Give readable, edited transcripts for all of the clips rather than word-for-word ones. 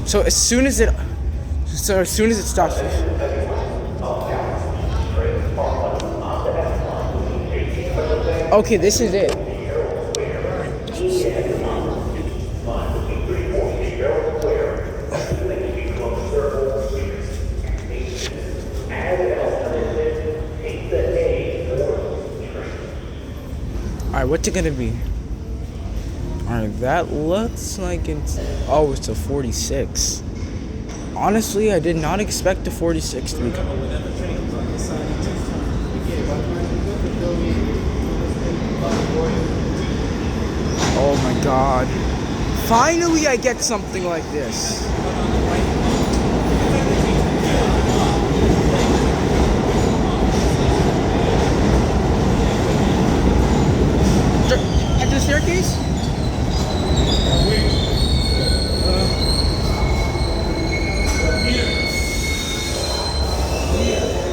So as soon as it stops. Okay, this is it. Alright, what's it gonna be? Alright, that looks like it's... Oh, it's a 46. Honestly, I did not expect the 46 to be coming. Oh my god. Finally I get something like this. Enter the staircase?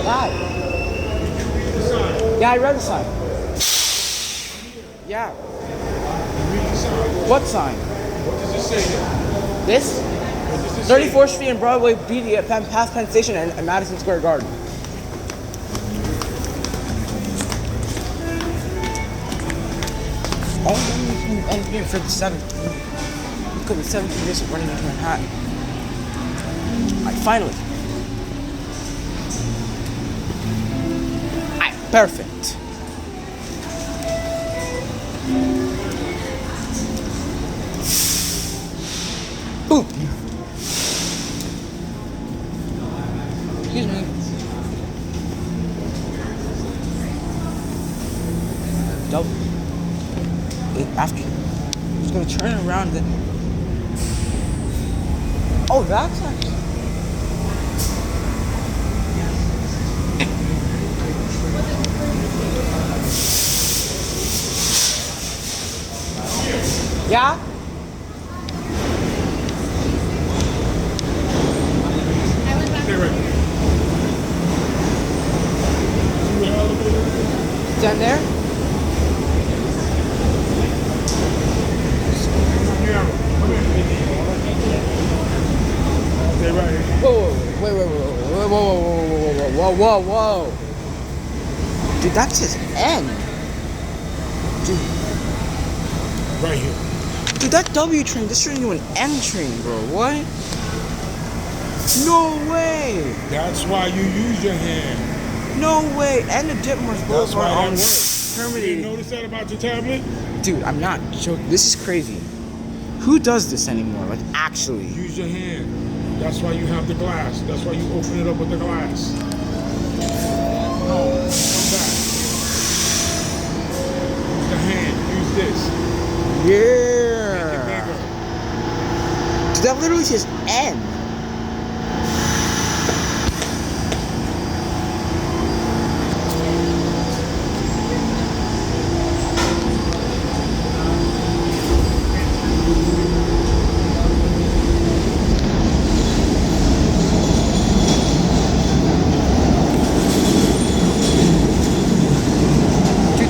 Hi. Yeah, I read the sign. Yeah. What sign? What does it say there? This? What does it 34th Street and Broadway, BD at past Penn Station and Madison Square Garden. Oh, engineer for the 7th. Look at the 17th district running into Manhattan. Alright, finally. Alright, perfect. Boom. Excuse me. Double. After he's gonna turn around and... Oh, that's actually... Yeah? Down there? Whoa, whoa. Dude, that says N. Dude. Right here. Dude, that W train, this turned into an M train, bro. What? No way. That's why you use your hand. No way. And the Ditmars both are on work. You didn't notice that about your tablet? Dude, I'm not joking. This is crazy. Who does this anymore? Like, actually. Use your hand. That's why you have the glass. That's why you open it up with the glass. No, come back. Use the hand. Use this. Yeah. Make it bigger. Dude, that literally says N.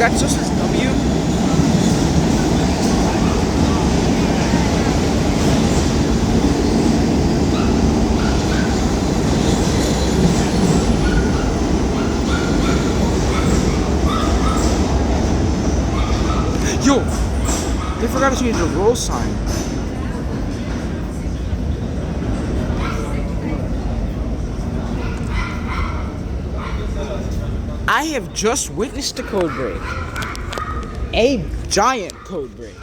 That's just a W. Yo, they forgot to change the roll sign. I have just witnessed a code break. A giant code break.